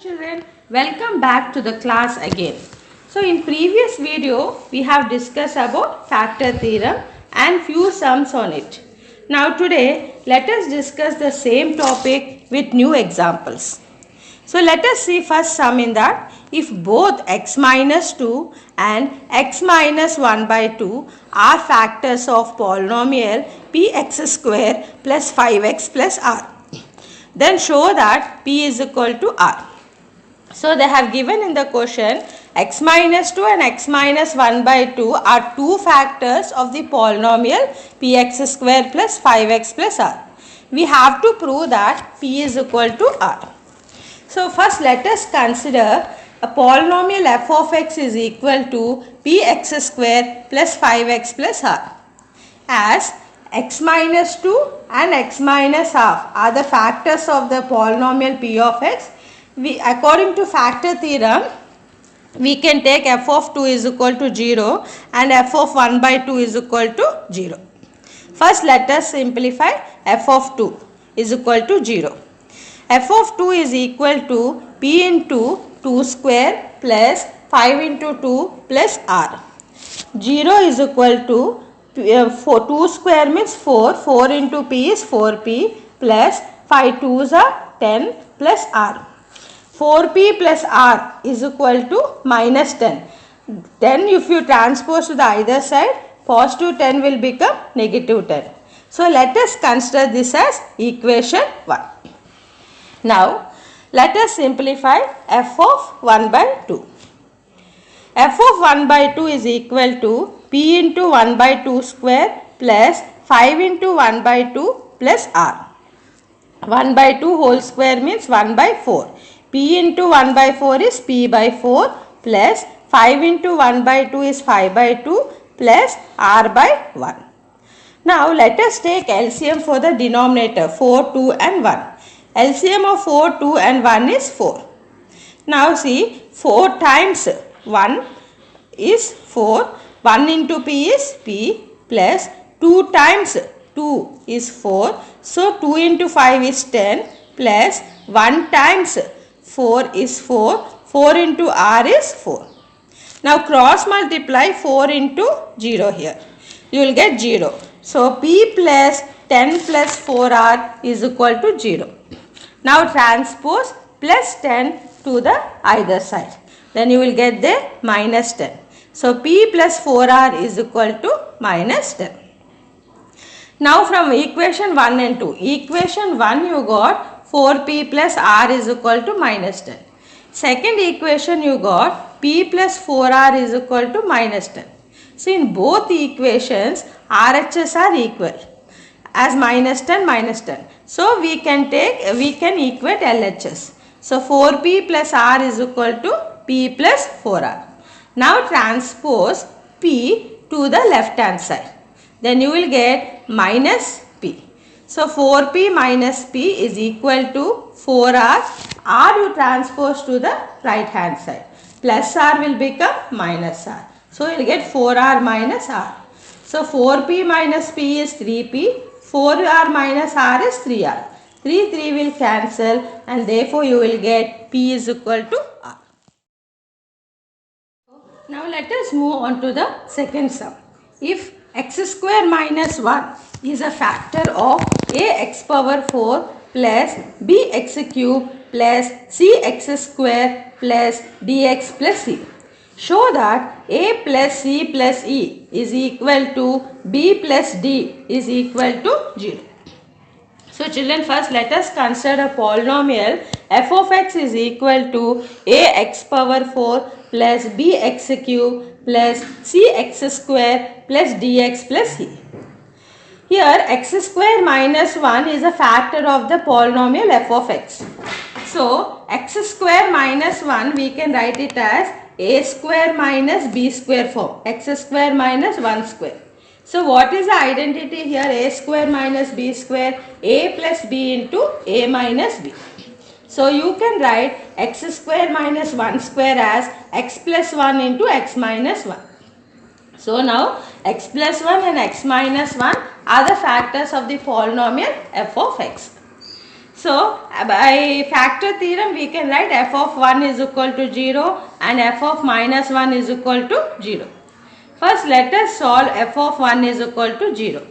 Children, welcome back to the class again. So in previous video we have discussed about factor theorem and few sums on it. Now today let us discuss the same topic with new examples. So let us see first sum in that. If both x minus 2 and x minus 1 by 2 are factors of polynomial px square plus 5x plus r, then show that p is equal to r. So they have given in the question x minus 2 and x minus 1 by 2 are two factors of the polynomial px square plus 5x plus r. We have to prove that p is equal to r. So first let us consider a polynomial f of x is equal to px square plus 5x plus r. As x minus 2 and x minus half are the factors of the polynomial p of x, according to factor theorem, we can take f of 2 is equal to 0 and f of 1 by 2 is equal to 0. First let us simplify f of 2 is equal to 0. F of 2 is equal to p into 2 square plus 5 into 2 plus r. 0 is equal to 2 square means 4, 4 into p is 4p plus 5 2s are 10 plus r. 4p plus r is equal to minus 10. Then if you transpose to the either side, positive 10 will become negative 10. So let us consider this as equation 1. Now let us simplify f of 1 by 2. F of 1 by 2 is equal to p into 1 by 2 square plus 5 into 1 by 2 plus r. 1 by 2 whole square means 1 by 4. P into 1 by 4 is p by 4 plus 5 into 1 by 2 is 5 by 2 plus r by 1. Now let us take LCM for the denominator 4, 2 and 1. LCM of 4, 2 and 1 is 4. Now see 4 times 1 is 4. 1 into p is p plus 2 times 2 is 4. So 2 into 5 is 10 plus 1 times 4 is 4. 4 into r is 4. Now cross multiply 4 into 0 here. You will get 0. So p plus 10 plus 4r is equal to 0. Now transpose plus 10 to the either side. Then you will get the minus 10. So p plus 4r is equal to minus 10. Now from equation 1 and 2. Equation 1 you got 4p plus r is equal to minus 10. Second equation you got p plus 4r is equal to minus 10. So in both equations RHS are equal as minus 10 minus 10. So we can equate LHS. So 4p plus r is equal to p plus 4r. Now transpose p to the left hand side. Then you will get minus p. So 4p minus p is equal to 4r. R you transpose to the right hand side. Plus r will become minus r. So you will get 4r minus r. So 4p minus p is 3p. 4r minus r is 3r. 3 will cancel and therefore you will get p is equal to r. Now let us move on to the second sum. If x square minus 1 is a factor of ax power 4 plus bx cube plus cx square plus dx plus c, show that a plus c plus e is equal to b plus d is equal to 0. So children, first let us consider a polynomial f of x is equal to ax power 4 plus bx cube plus cx square plus dx plus c. Here x square minus 1 is a factor of the polynomial f of x. So x square minus 1 we can write it as a square minus b square form, x square minus 1 square. So what is the identity here? A square minus b square, a plus b into a minus b. So you can write x square minus 1 square as x plus 1 into x minus 1. So now x plus 1 and x minus 1 are the factors of the polynomial f of x. So by factor theorem we can write f of 1 is equal to 0 and f of minus 1 is equal to 0. First let us solve f of 1 is equal to 0.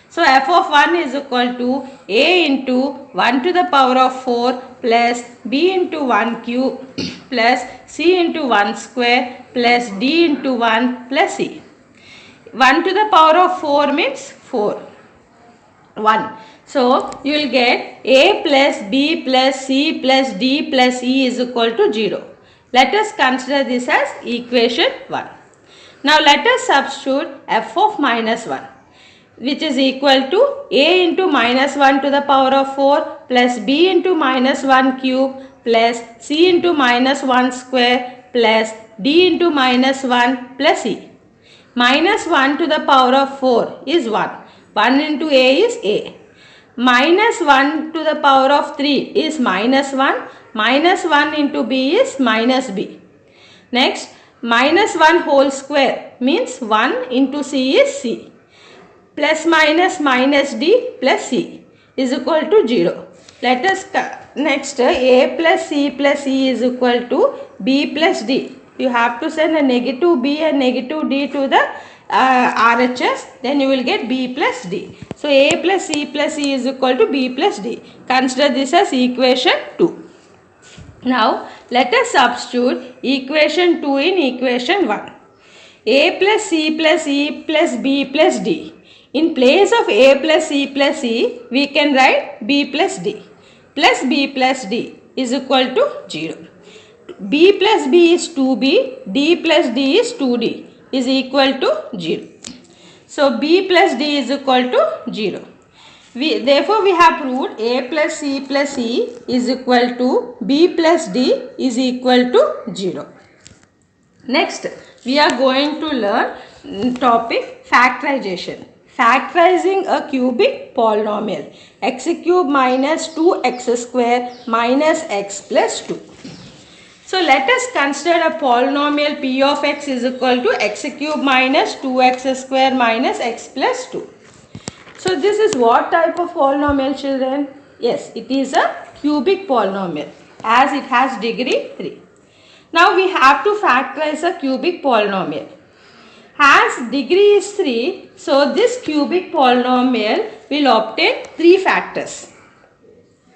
So f of 1 is equal to a into 1 to the power of 4 plus b into 1 cube plus c into 1 square plus d into 1 plus c. 1 to the power of 4 means 4. 1. So you will get a plus b plus c plus d plus e is equal to 0. Let us consider this as equation 1. Now let us substitute f of minus 1, which is equal to a into minus 1 to the power of 4 plus b into minus 1 cube plus c into minus 1 square plus d into minus 1 plus e. Minus 1 to the power of 4 is 1. 1 into a is a. Minus 1 to the power of 3 is minus 1. Minus 1 into b is minus b. Next, minus 1 whole square means 1 into c is c. Plus minus minus d plus c is equal to 0. Let us next a plus c plus e is equal to b plus d. You have to send a negative b and negative d to the RHS, then you will get b plus d. So a plus c plus e is equal to b plus d. Consider this as equation 2. Now let us substitute equation 2 in equation 1. A plus c plus e plus b plus d. In place of a plus c plus e, we can write b plus d. Plus b plus d is equal to 0. b plus b is 2b, d plus d is 2d is equal to 0. So b plus d is equal to 0. Therefore we have proved a plus c plus e is equal to b plus d is equal to 0. Next we are going to learn topic factorization. Factorizing a cubic polynomial, x cube minus 2x square minus x plus 2. So let us consider a polynomial p of x is equal to x cube minus 2x square minus x plus 2. So this is what type of polynomial, children? Yes, it is a cubic polynomial as it has degree 3. Now we have to factorize a cubic polynomial. As degree is 3, so this cubic polynomial will obtain 3 factors.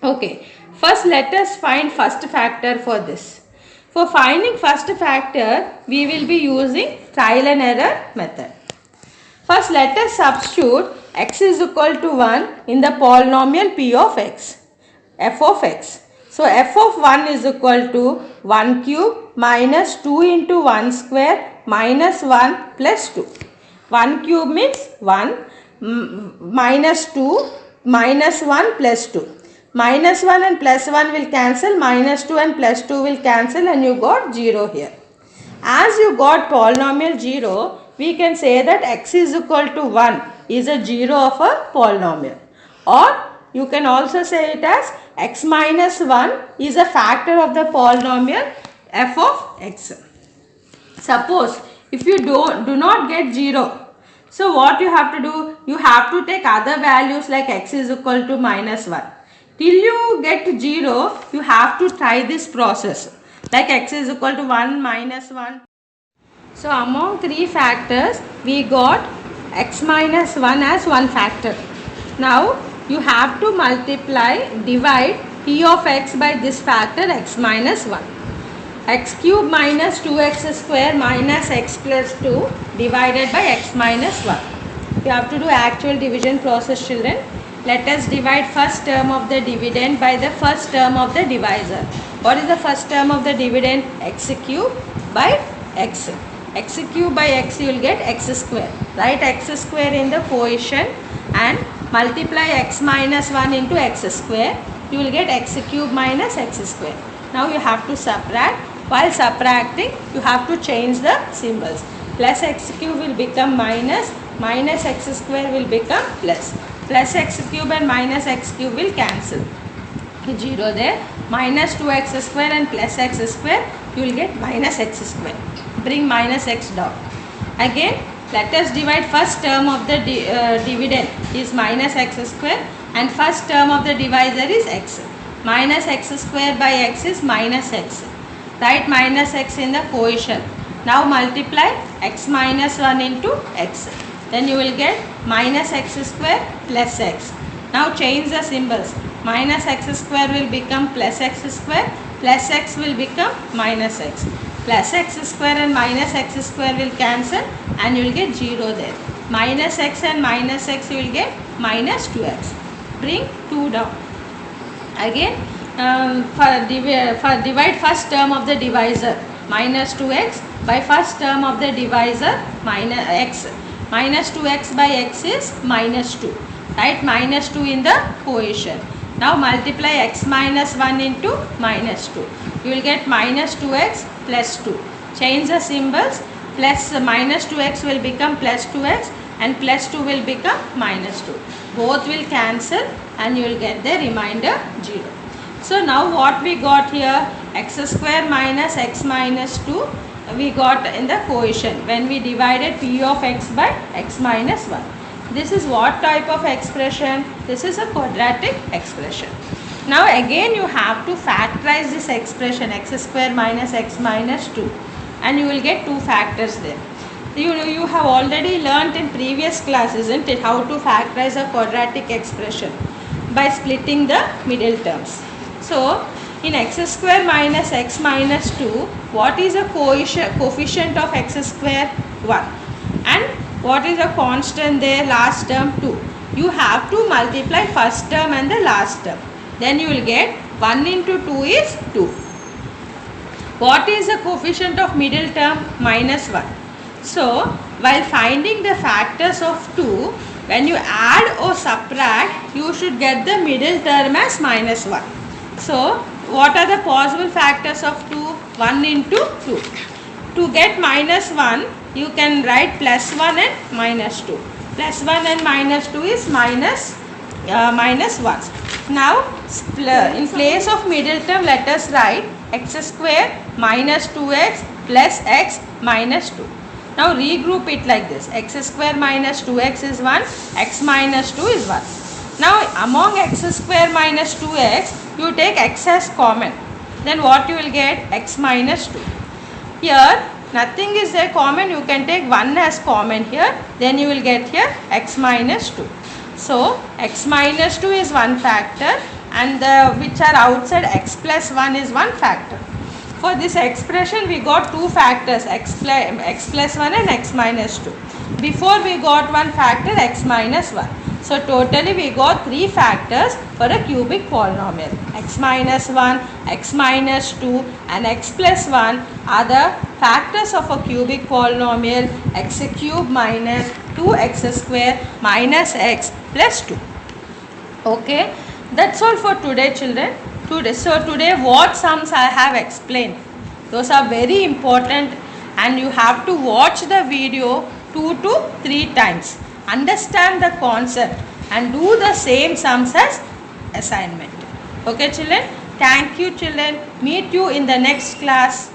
Okay, first let us find first factor for this. For finding first factor, we will be using trial and error method. First let us substitute x is equal to 1 in the polynomial p of x, f of x. So f of 1 is equal to 1 cube minus 2 into 1 square minus 1 plus 2. 1 cube means 1 minus 2 minus 1 plus 2. Minus 1 and plus 1 will cancel, minus 2 and plus 2 will cancel, and you got 0 here. As you got polynomial 0, we can say that x is equal to 1 is a 0 of a polynomial. Or you can also say it as x minus 1 is a factor of the polynomial f of x. Suppose if you do not get 0, so what you have to do? You have to take other values like x is equal to minus 1. Till you get 0, you have to try this process like x is equal to 1 minus 1. So among 3 factors, we got x minus 1 as one factor. Now you have to divide p of x by this factor x minus 1. X cube minus 2x square minus x plus 2 divided by x minus 1. You have to do actual division process, children. Let us divide first term of the dividend by the first term of the divisor. What is the first term of the dividend? X cube by x. X cube by x, you will get x square. Write x square in the quotient and multiply x minus 1 into x square. You will get x cube minus x square. Now you have to subtract. While subtracting, you have to change the symbols. Plus x cube will become minus, minus x square will become plus. Plus x cube and minus x cube will cancel. 0 there. Minus 2x square and plus x square, you will get minus x square. Bring minus x down. Again, let us divide first term of the dividend is minus x square. and first term of the divisor is x. Minus x square by x is minus x. Write minus x in the quotient. Now multiply x minus 1 into x. Then you will get minus x square plus x. Now change the symbols. Minus x square will become plus x square. Plus x will become minus x. Plus x square and minus x square will cancel and you will get 0 there. Minus x and minus x you will get minus 2x. Bring 2 down. Again for divide first term of the divisor minus 2x by first term of the divisor minus x. Minus 2x by x is minus 2. Write minus 2 in the quotient. Now multiply x minus 1 into minus 2. You will get minus 2x plus 2. Change the symbols. Plus minus 2x will become plus 2x and plus 2 will become minus 2. Both will cancel and you will get the remainder 0. So now what we got here, x square minus x minus 2 we got in the quotient when we divided p of x by x minus 1. This is what type of expression? This is a quadratic expression. Now again you have to factorize this expression x square minus x minus 2 and you will get two factors there. You have already learnt in previous class, isn't it, how to factorize a quadratic expression by splitting the middle terms. So in x square minus x minus 2, what is the coefficient of x square? 1. And what is the constant there? Last term 2. You have to multiply first term and the last term. Then you will get 1 into 2 is 2. What is the coefficient of middle term? Minus 1. So while finding the factors of 2, when you add or subtract, you should get the middle term as minus 1. So what are the possible factors of 2? 1 into 2. To get minus 1, you can write plus 1 and minus 2. Plus 1 and minus 2 is minus 1. Now in place of middle term, let us write x square minus 2x plus x minus 2. Now regroup it like this. X square minus 2x is 1, x minus 2 is 1. Now among x square minus 2x, you take x as common. Then what you will get? X minus 2. Here nothing is there common, you can take 1 as common here. Then you will get here x minus 2. So x minus 2 is one factor and which are outside x plus 1 is one factor. For this expression we got two factors, x plus 1 and x minus 2. Before we got one factor, x minus 1. So totally we got three factors for a cubic polynomial. X minus 1, x minus 2 and x plus 1 are the factors of a cubic polynomial x cube minus 2x square minus x plus 2. Okay, that's all for today children. Today what sums I have explained, those are very important and you have to watch the video 2 to 3 times. Understand the concept and do the same sums as assignment. Okay children, thank you children. Meet you in the next class.